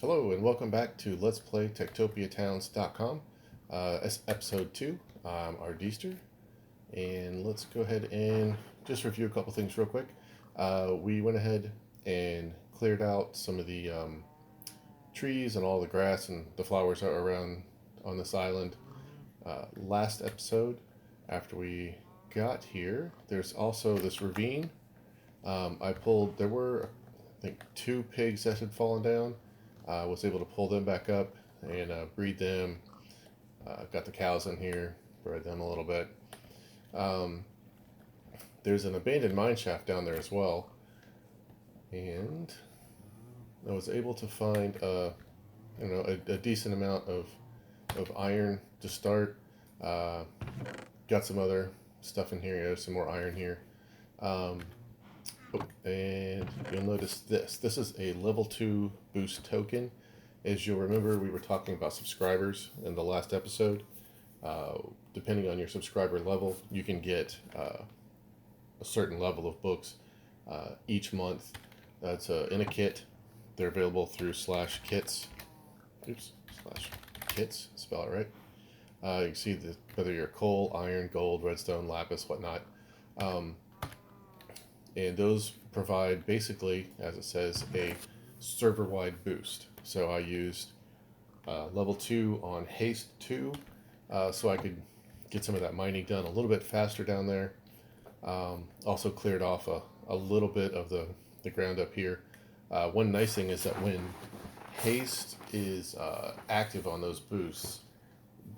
Hello and welcome back to Let's Play TektopiaTowns.com. It's episode 2. I'm Ardeaster, and let's go ahead and just review a couple things real quick. We went ahead and cleared out some of the trees and all the grass and the flowers that are around on this island. Last episode, after we got here, there's also this ravine. There were, I think, 2 pigs that had fallen down. I was able to pull them back up and breed them. Got the cows in here, bred them a little bit. There's an abandoned mine shaft down there as well, and I was able to find a decent amount of iron to start. Got some other stuff in here. Some more iron here. And you'll notice this. This is a level 2 boost token. As you'll remember, we were talking about subscribers in the last episode. Depending on your subscriber level, you can get a certain level of books each month. That's in a kit. They're available through /kits. /kits, spell it right. You can see whether you're coal, iron, gold, redstone, lapis, whatnot. And those provide, basically, as it says, a server-wide boost. So I used level 2 on haste 2, so I could get some of that mining done a little bit faster down there. Also cleared off a little bit of the ground up here. One nice thing is that when haste is active on those boosts,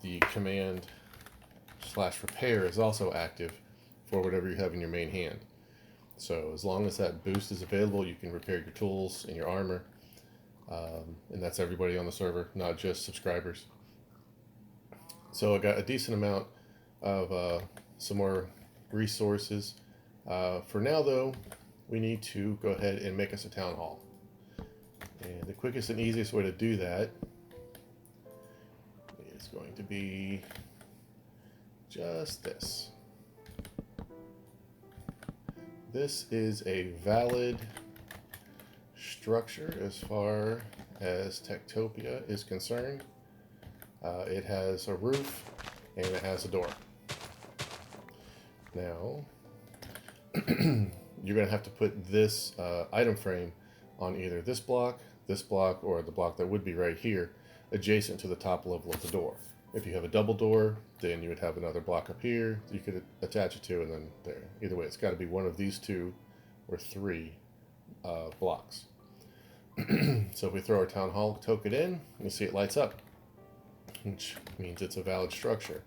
the command /repair is also active for whatever you have in your main hand. So as long as that boost is available, you can repair your tools and your armor. And that's everybody on the server, not just subscribers. So I got a decent amount of some more resources. For now, though, we need to go ahead and make us a town hall. And the quickest and easiest way to do that is going to be just this. This is a valid structure as far as Tektopia is concerned. It has a roof and it has a door. Now, you're going to have to put this item frame on either this block, or the block that would be right here, adjacent to the top level of the door. If you have a double door, then you would have another block up here you could attach it to, and then there. Either way, it's got to be one of these 2 or 3 blocks. So if we throw our town hall token in, you'll see it lights up, which means it's a valid structure.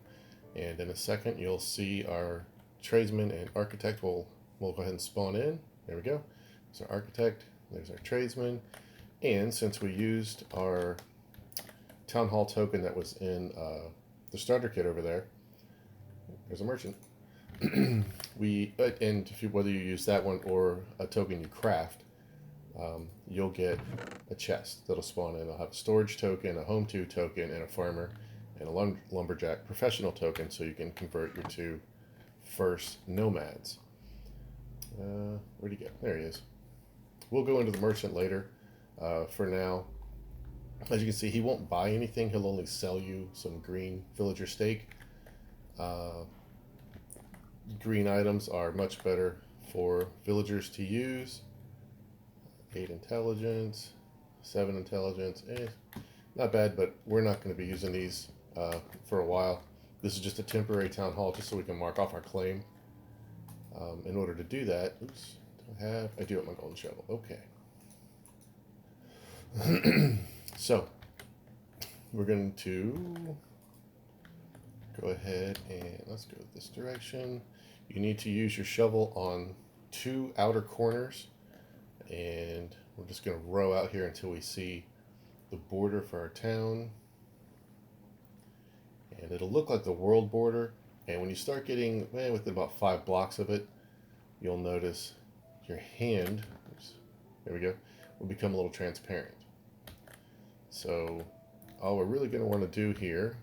And in a second, you'll see our tradesman and architect will go ahead and spawn in. There we go. There's our architect. There's our tradesman. And since we used our town hall token that was in the starter kit over there's a merchant. And whether you use that one or a token you craft, you'll get a chest that'll spawn in. It'll have a storage token, a home 2 token, and a farmer and a lumberjack professional token, so you can convert your 2 first nomads. Where'd he go? There he is. We'll go into the merchant later. For now, as you can see, he won't buy anything. He'll only sell you some green villager steak. Green items are much better for villagers to use. 8 intelligence, 7 intelligence. Not bad, but we're not going to be using these for a while. This is just a temporary town hall, just so we can mark off our claim. In order to do that, I do have my golden shovel. Okay. So, we're going to go ahead and let's go this direction. You need to use your shovel on 2 outer corners, and we're just going to row out here until we see the border for our town. And it'll look like the world border, and when you start getting within about 5 blocks of it, you'll notice your hand, there we go, will become a little transparent. So all we're really going to want to do here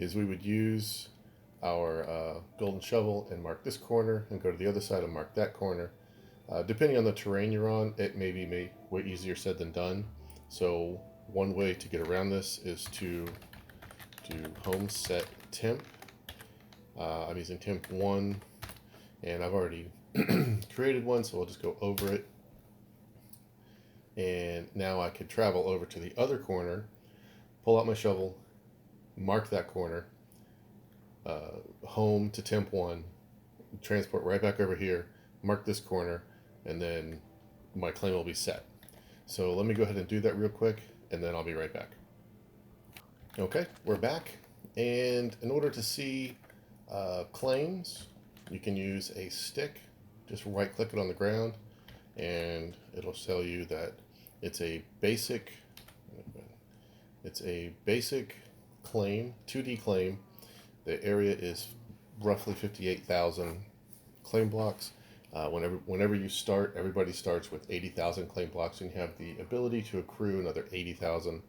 is we would use our golden shovel and mark this corner, and go to the other side and mark that corner. Depending on the terrain you're on, it may be way easier said than done. So one way to get around this is to do home set temp. I'm using temp 1, and I've already created one, so I'll just go over it. And now I can travel over to the other corner, pull out my shovel, mark that corner, home to temp 1, transport right back over here, mark this corner, and then my claim will be set. So let me go ahead and do that real quick, and then I'll be right back. Okay, we're back. And in order to see claims, you can use a stick. Just right click it on the ground, and it'll tell you that it's a basic claim, 2D claim. The area is roughly 58,000 claim blocks. Whenever you start, everybody starts with 80,000 claim blocks, and you have the ability to accrue another 80,000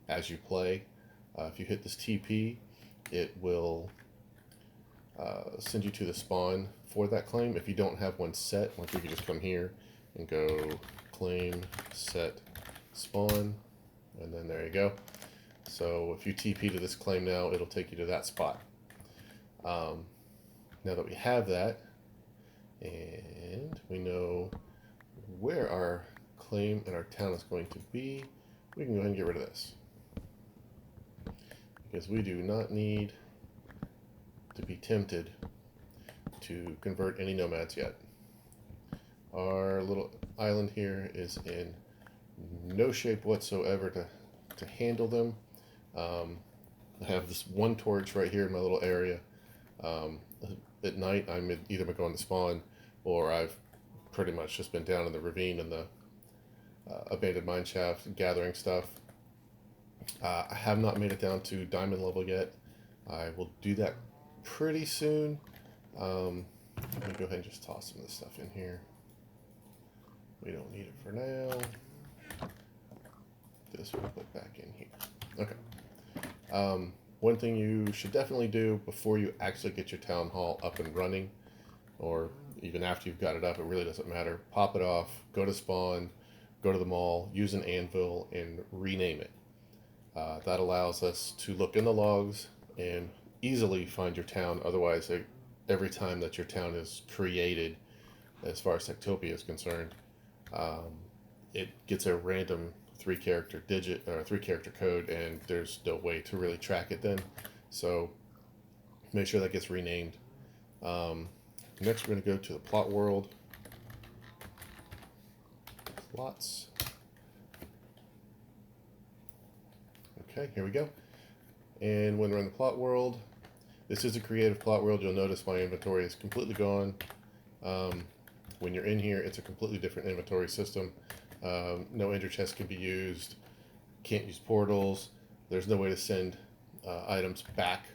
as you play. If you hit this TP, it will send you to the spawn for that claim. If you don't have one set, like you can just come here and go claim set spawn, and then there you go. So if you TP to this claim now, it'll take you to that spot. Now that we have that, and we know where our claim and our town is going to be, we can go ahead and get rid of this, because we do not need to be tempted to convert any nomads yet. Our little island here is in no shape whatsoever to handle them. I have this one torch right here in my little area. At night, I'm either going to spawn, or I've pretty much just been down in the ravine in the abandoned mine shaft gathering stuff. I have not made it down to diamond level yet. I will do that pretty soon. Let me go ahead and just toss some of this stuff in here. We don't need it for now. This we'll put back in here. Okay. One thing you should definitely do before you actually get your town hall up and running, or even after you've got it up, it really doesn't matter. Pop it off, go to spawn, go to the mall, use an anvil, and rename it. That allows us to look in the logs and easily find your town. Otherwise, every time that your town is created, as far as Tektopia is concerned, it gets a random 3-character digit or 3-character code, and there's no way to really track it then. So make sure that gets renamed. Next, we're going to go to the plot world. Plots. Okay, here we go. And when we're in the plot world, this is a creative plot world. You'll notice my inventory is completely gone. When you're in here, it's a completely different inventory system. No ender chest can be used. Can't use portals. There's no way to send items back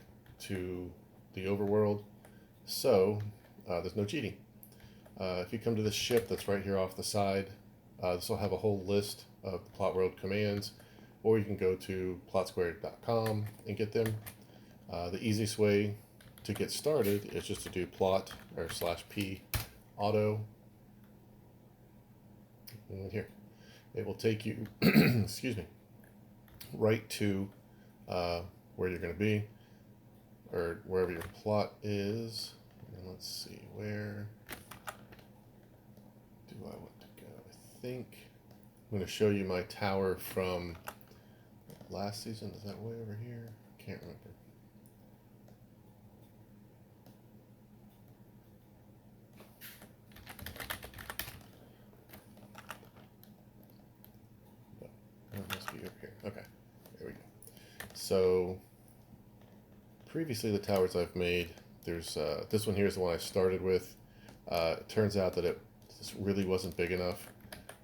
to the overworld. So there's no cheating. If you come to this ship that's right here off the side, this will have a whole list of the plot world commands, or you can go to plotsquared.com and get them. The easiest way to get started is just to do plot or /p auto. And here, it will take you, excuse me, right to where you're going to be, or wherever your plot is. And let's see, where do I want to go? I think I'm going to show you my tower from last season. Is that way over here? Can't remember. It must be over here. Okay, there we go. So previously, the towers I've made, there's this one here is the one I started with. It turns out that this really wasn't big enough.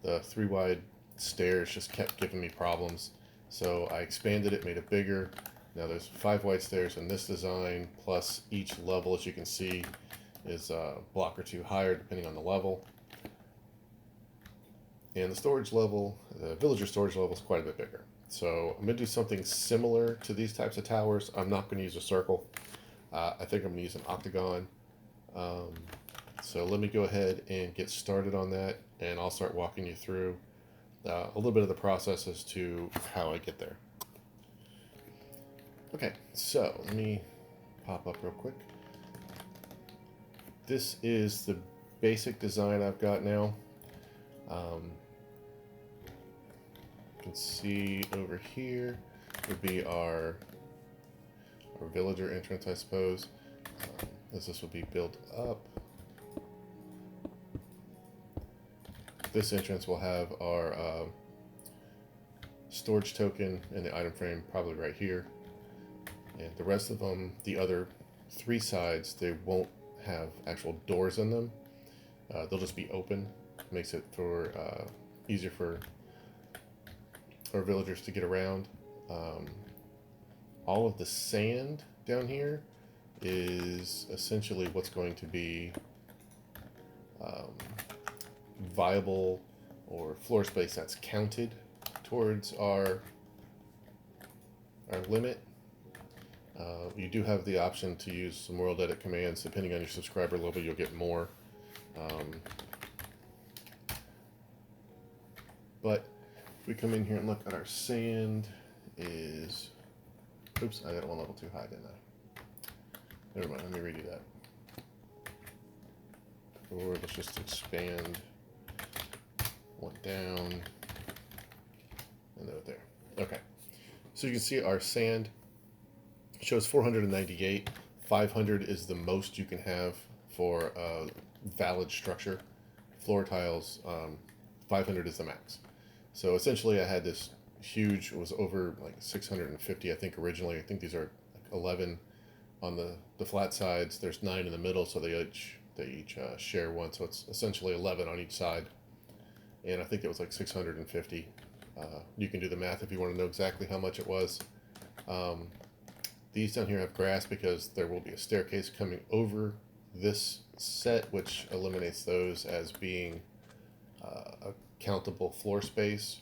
The 3 wide stairs just kept giving me problems. So I expanded it, made it bigger. Now there's 5 wide stairs in this design, plus each level, as you can see, is a block or 2 higher depending on the level. And the storage level, the villager storage level, is quite a bit bigger. So I'm going to do something similar to these types of towers. I'm not going to use a circle. I think I'm going to use an octagon. So let me go ahead and get started on that, and I'll start walking you through a little bit of the process as to how I get there. Okay, so let me pop up real quick. This is the basic design I've got now. You can see over here would be our villager entrance, I suppose, as this would be built up. This entrance will have our storage token and the item frame probably right here. And the rest of them, the other 3 sides, they won't have actual doors in them. They'll just be open. Makes it for easier for our villagers to get around. All of the sand down here is essentially what's going to be viable or floor space that's counted towards our limit. You do have the option to use some world edit commands. Depending on your subscriber level, you'll get more. But if we come in here and look at our sand is... Oops, I got one level too high, didn't I? Never mind, let me redo that. Or let's just expand one down and then there. Okay, so you can see our sand shows 498. 500 is the most you can have for a valid structure. Floor tiles, 500 is the max. So essentially I had this huge, it was over like 650 I think originally. I think these are like 11 on the flat sides. There's 9 in the middle, so they each share one, so it's essentially 11 on each side. And I think it was like 650. You can do the math if you want to know exactly how much it was. These down here have grass because there will be a staircase coming over this set, which eliminates those as being a countable floor space.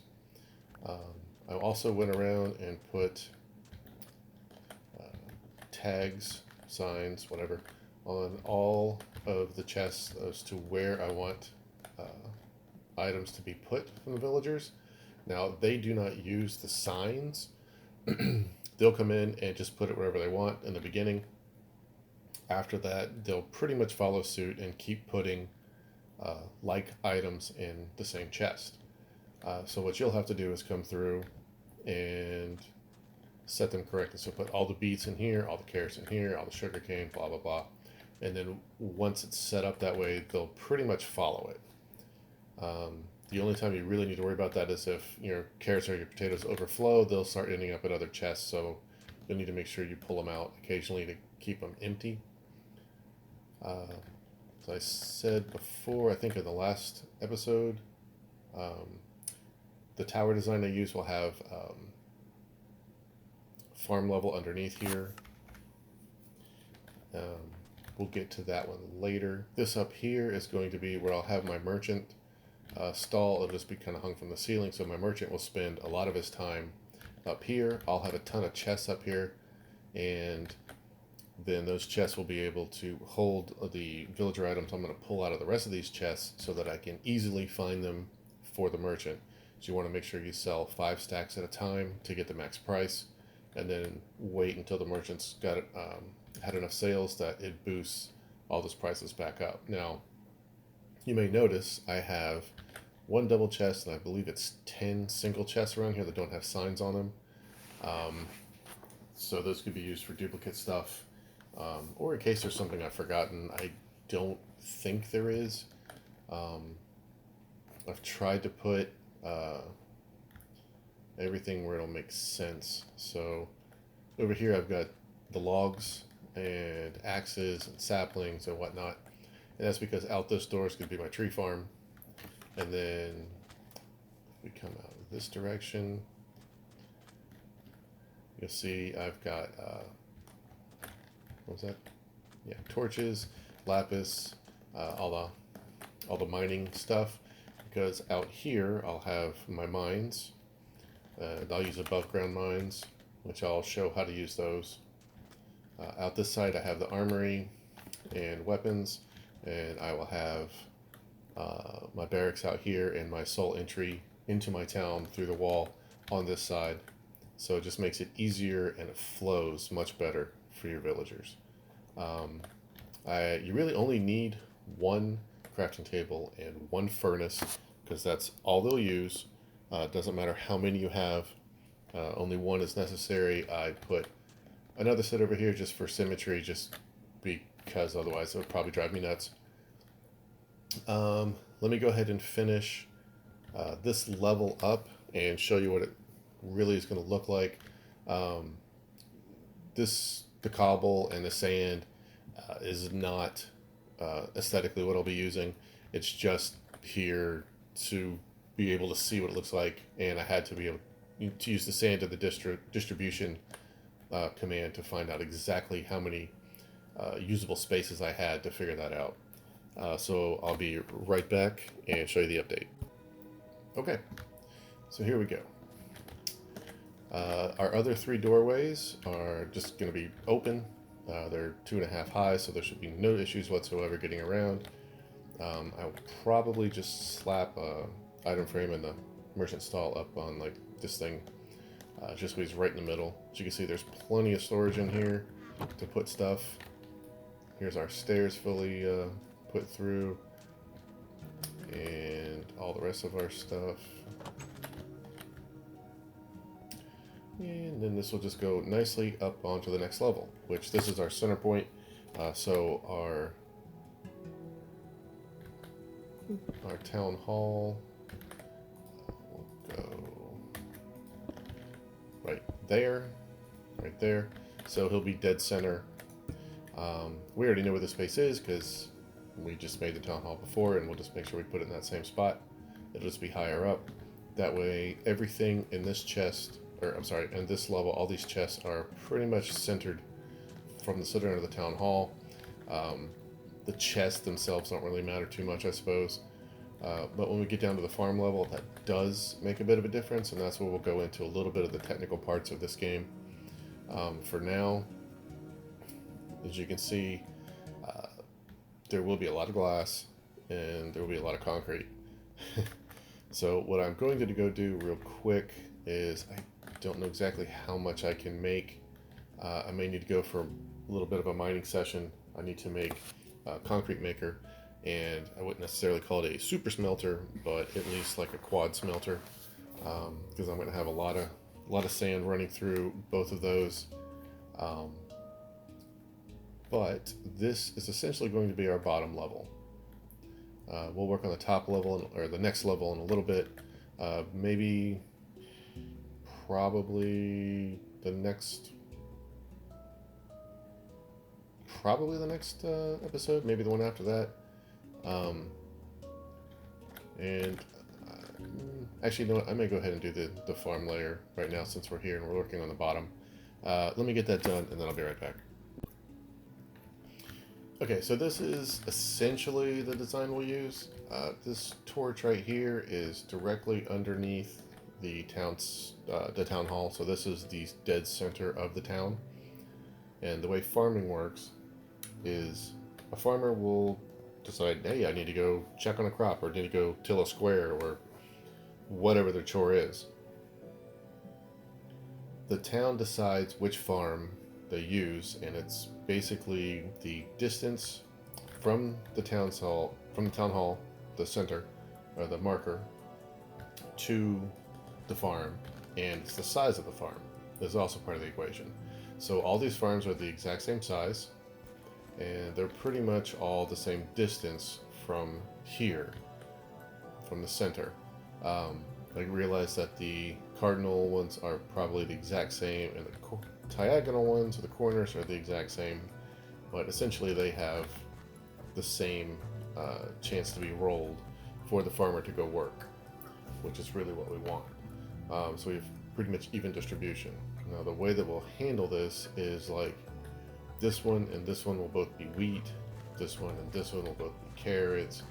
I also went around and put tags, signs, whatever, on all of the chests as to where I want items to be put from the villagers. Now, they do not use the signs. They'll come in and just put it wherever they want in the beginning. After that, they'll pretty much follow suit and keep putting like items in the same chest. So what you'll have to do is come through and set them correctly. So put all the beets in here, all the carrots in here, all the sugar cane, blah, blah, blah. And then once it's set up that way, they'll pretty much follow it. The only time you really need to worry about that is if your carrots or your potatoes overflow, they'll start ending up at other chests. So you'll need to make sure you pull them out occasionally to keep them empty. As I said before, I think in the last episode, the tower design I use will have farm level underneath here. We'll get to that one later. This up here is going to be where I'll have my merchant stall. It'll just be kind of hung from the ceiling, so my merchant will spend a lot of his time up here. I'll have a ton of chests up here, and then those chests will be able to hold the villager items I'm going to pull out of the rest of these chests so that I can easily find them for the merchant. So you want to make sure you sell 5 stacks at a time to get the max price, and then wait until the merchant's got it, had enough sales that it boosts all those prices back up. Now, you may notice I have 1 double chest, and I believe it's 10 single chests around here that don't have signs on them. So those could be used for duplicate stuff, or in case there's something I've forgotten. I don't think there is. I've tried to put everything where it'll make sense. So over here I've got the logs and axes and saplings and whatnot, and that's because out this door is going to be my tree farm. And then if we come out this direction, you'll see I've got what was that? Yeah, torches, lapis, all the mining stuff. Because out here I'll have my mines. I'll use above ground mines, which I'll show how to use those. Out this side I have the armory and weapons, and I will have my barracks out here and my soul entry into my town through the wall on this side. So it just makes it easier and it flows much better for your villagers. You really only need one crafting table and one furnace, because that's all they'll use. Doesn't matter how many you have, only one is necessary. I put another set over here just for symmetry, just because otherwise it would probably drive me nuts. Let me go ahead and finish this level up and show you what it really is going to look like. The cobble and the sand is not aesthetically what I'll be using. It's just here to be able to see what it looks like, and I had to be able to use the sand of the distribution command to find out exactly how many usable spaces I had to figure that out. So I'll be right back and show you the update. Okay, so here we go. Our other 3 doorways are just going to be open. They're 2.5 high, so there should be no issues whatsoever getting around. I'll probably just slap a item frame in the merchant stall up on like this thing, just so he's right in the middle. As you can see, there's plenty of storage in here to put stuff. Here's our stairs fully put through, and all the rest of our stuff. And then this will just go nicely up onto the next level, which this is our center point. So our town hall will go right there. So he'll be dead center. We already know where the space is because we just made the town hall before, and we'll just make sure we put it in that same spot. It'll just be higher up. That way everything in this chest, or I'm sorry, in this level, all these chests are pretty much centered from the center of the town hall. The chests themselves don't really matter too much, I suppose. But when we get down to the farm level, that does make a bit of a difference, and that's where we'll go into a little bit of the technical parts of this game. For now, as you can see, there will be a lot of glass and there will be a lot of concrete. So what I'm going to go do real quick is, I don't know exactly how much I can make. I may need to go for a little bit of a mining session. I need to make a concrete maker, and I wouldn't necessarily call it a super smelter, but at least like a quad smelter, because I'm going to have a lot of sand running through both of those. But this is essentially going to be our bottom level. We'll work on the top level, or the next level, in a little bit. Probably the next episode, maybe the one after that. Actually, you know what? I may go ahead and do the farm layer right now, since we're here and we're working on the bottom. Let me get that done, and then I'll be right back. Okay, so this is essentially the design we'll use. This torch right here is directly underneath the town hall. So this is the dead center of the town. And the way farming works is a farmer will decide, hey, I need to go check on a crop, or I need to go till a square, or whatever their chore is. The town decides which farm they use, and it's basically the distance from the town hall, the center, or the marker, to the farm, and it's the size of the farm is also part of the equation. So all these farms are the exact same size, and they're pretty much all the same distance from here, from the center. I realize that the cardinal ones are probably the exact same, and the diagonal ones, or the corners, are the exact same, but essentially they have the same chance to be rolled for the farmer to go work, which is really what we want. So we have pretty much even distribution. Now the way that we'll handle this is like this one and this one will both be wheat, this one and this one will both be carrots,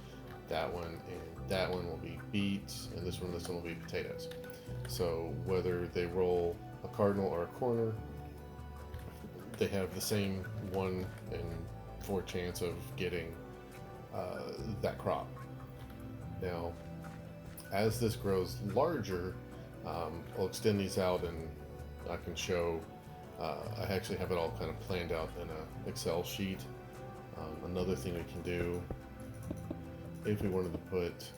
that one and that one will be beets, and this one will be potatoes. So whether they roll a cardinal or a corner, they have the same 1 in 4 chance of getting that crop. Now, as this grows larger, I'll extend these out and I can show. I actually have it all kind of planned out in an Excel sheet. Another thing we can do, if we wanted to put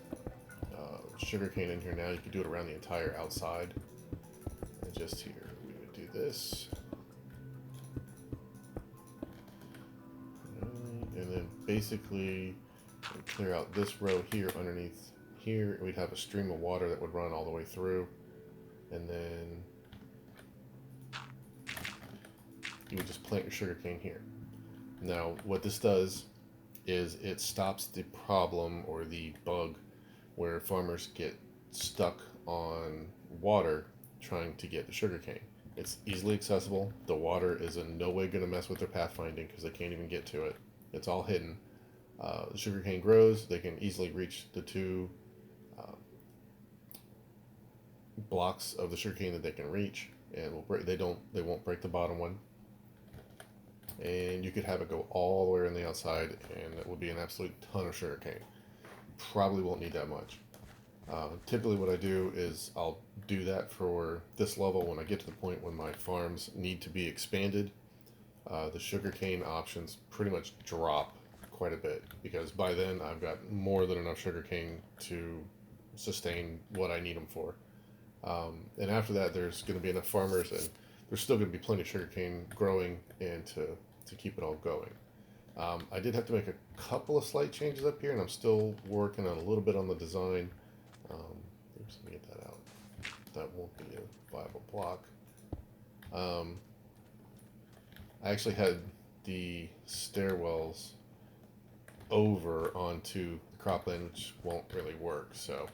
sugarcane in here now, you could do it around the entire outside. And just here, we would do this. And then basically clear out this row here underneath here. We'd have a stream of water that would run all the way through. And then you would just plant your sugarcane here. Now, what this does is it stops the problem or the bug where farmers get stuck on water trying to get the sugarcane. It's easily accessible. The water is in no way going to mess with their pathfinding because they can't even get to it. It's all hidden. The sugarcane grows. They can easily reach the two blocks of the sugarcane that they can reach, and they won't break the bottom one. And you could have it go all the way on the outside, and it would be an absolute ton of sugarcane. Probably won't need that much. Typically what I do is I'll do that for this level. When I get to the point when my farms need to be expanded, the sugarcane options pretty much drop quite a bit, because by then I've got more than enough sugarcane to sustain what I need them for. And after that, there's going to be enough farmers, and there's still going to be plenty of sugarcane growing and to keep it all going. I did have to make a couple of slight changes up here, and I'm still working on a little bit on the design. Oops, let me get that out. That won't be a viable block. I actually had the stairwells over onto the cropland, which won't really work. So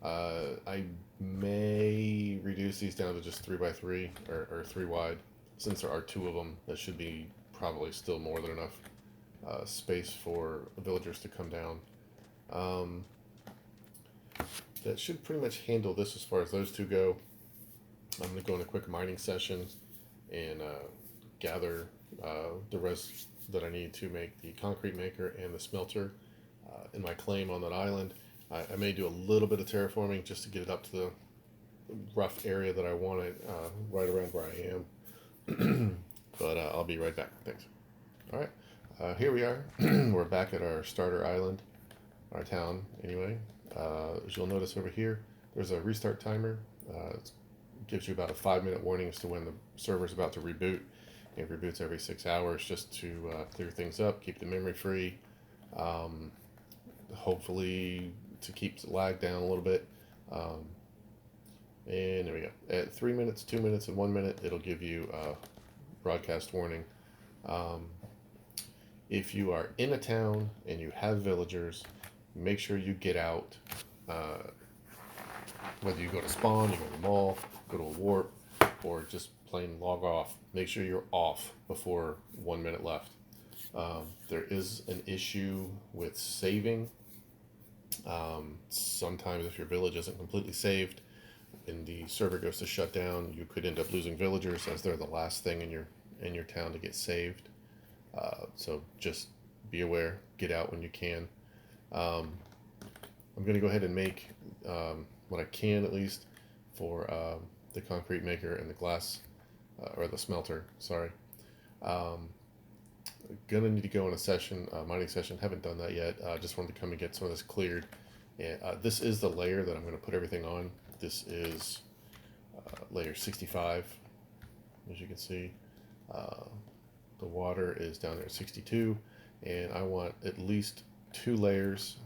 I may reduce these down to just 3x3 or 3 wide. Since there are 2 of them, that should be probably still more than enough space for villagers to come down. That should pretty much handle this as far as those 2 go. I'm going to go in a quick mining session and gather the rest that I need to make the concrete maker and the smelter in my claim on that island. I may do a little bit of terraforming just to get it up to the rough area that I want it, right around where I am. But I'll be right back. Thanks. All right, here we are. We're back at our starter island, our town anyway. As you'll notice over here, there's a restart timer. It gives you about a 5-minute warning as to when the server's about to reboot. It reboots every 6 hours just to clear things up, keep the memory free, hopefully to keep the lag down a little bit. And there we go. At 3 minutes, 2 minutes, and 1 minute, it'll give you a broadcast warning. If you are in a town and you have villagers, make sure you get out. Whether you go to spawn, you go to the mall, go to a warp, or just plain log off, make sure you're off before 1 minute left. There is an issue with saving. Sometimes if your village isn't completely saved and the server goes to shut down, you could end up losing villagers, as they're the last thing in your town to get saved. So just be aware, get out when you can. I'm going to go ahead and make what I can, at least, for the concrete maker and the glass, or the smelter, sorry. Gonna need to go on a session, mining session. Haven't done that yet. Just wanted to come and get some of this cleared. And this is the layer that I'm going to put everything on. This is layer 65, as you can see. The water is down there at 62, and I want at least 2 layers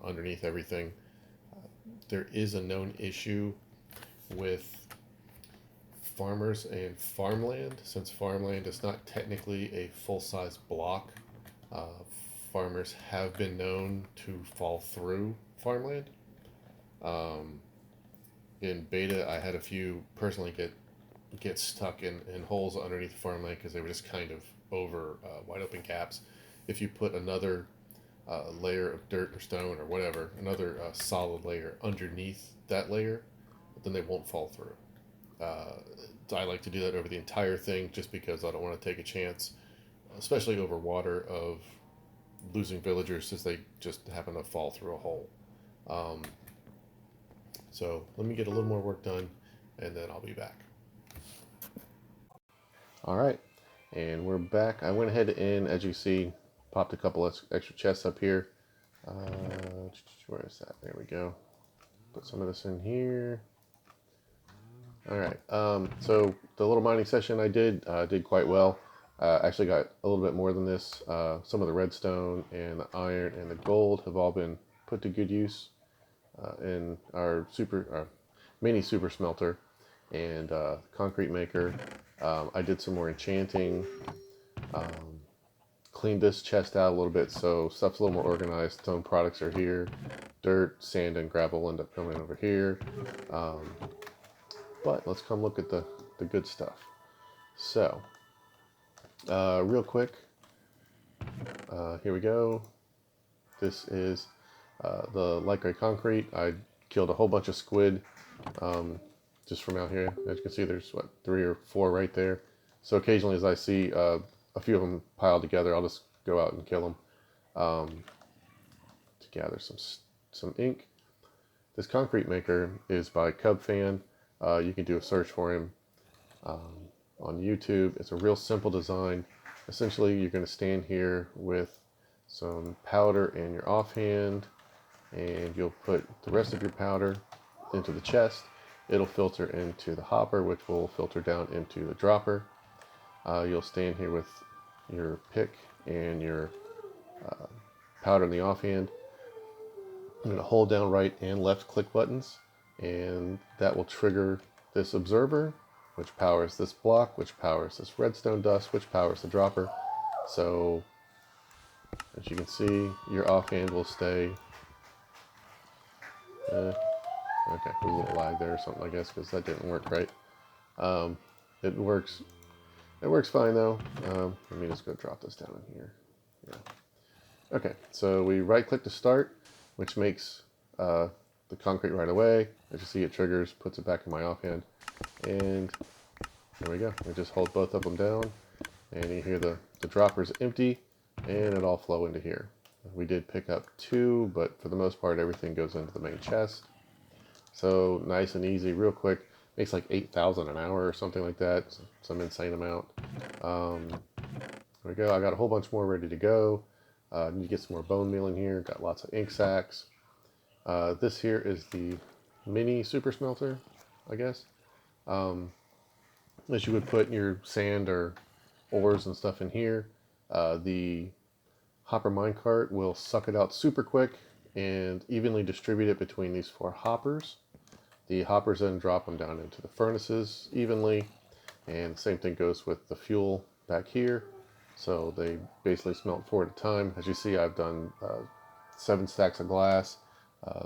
underneath everything. There is a known issue with farmers and farmland. Since farmland is not technically a full-size block, farmers have been known to fall through farmland. In beta, I had a few personally get stuck in holes underneath farmland because they were just kind of over wide open gaps. If you put another layer of dirt or stone or whatever, another solid layer underneath that layer, then they won't fall through. I like to do that over the entire thing just because I don't want to take a chance, especially over water, of losing villagers as they just happen to fall through a hole. So let me get a little more work done and then I'll be back. All right, and we're back. I went ahead and, as you see, popped a couple extra chests up here. Where is that? There we go. Put some of this in here. All right. So the little mining session I did quite well. Actually got a little bit more than this. Some of the redstone and the iron and the gold have all been put to good use in our mini super smelter and concrete maker. I did some more enchanting. Cleaned this chest out a little bit so stuff's a little more organized. Stone products are here. Dirt, sand, and gravel end up coming over here. But let's come look at the good stuff. So, real quick, here we go. This is the light gray concrete. I killed a whole bunch of squid just from out here. As you can see, there's 3 or 4 right there. So occasionally, as I see a few of them piled together, I'll just go out and kill them to gather some ink. This concrete maker is by Cub Fan. You can do a search for him on YouTube. It's a real simple design. Essentially, you're going to stand here with some powder in your offhand, and you'll put the rest of your powder into the chest. It'll filter into the hopper, which will filter down into the dropper. You'll stand here with your pick and your powder in the offhand. I'm going to hold down right and left click buttons, and that will trigger this observer, which powers this block, which powers this redstone dust, which powers the dropper. So, as you can see, your offhand will stay. Okay, there's a little lag there or something, I guess, because that didn't work right. It works. It works fine though. Let me just go drop this down in here. Yeah. Okay, so we right-click to start, which makes the concrete right away. As you see, it triggers, puts it back in my offhand, and there we go. We just hold both of them down, and you hear the dropper's empty, and it all flow into here. We did pick up 2, but for the most part, everything goes into the main chest. So nice and easy, real quick. Makes like 8,000 an hour or something like that. Some insane amount. There we go. I got a whole bunch more ready to go. Need to get some more bone meal in here. Got lots of ink sacks. This here is the mini super smelter, I guess. As you would put your sand or ores and stuff in here. The hopper minecart will suck it out super quick and evenly distribute it between these 4 hoppers. The hoppers then drop them down into the furnaces evenly, and the same thing goes with the fuel back here. So they basically smelt 4 at a time. As you see, I've done 7 stacks of glass,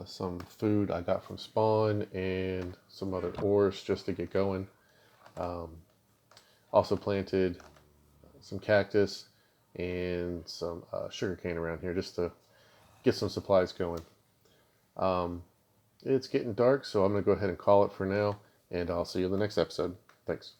some food I got from spawn, and some other ores just to get going. Also planted some cactus and some sugar cane around here just to get some supplies going. It's getting dark, so I'm going to go ahead and call it for now, and I'll see you in the next episode. Thanks.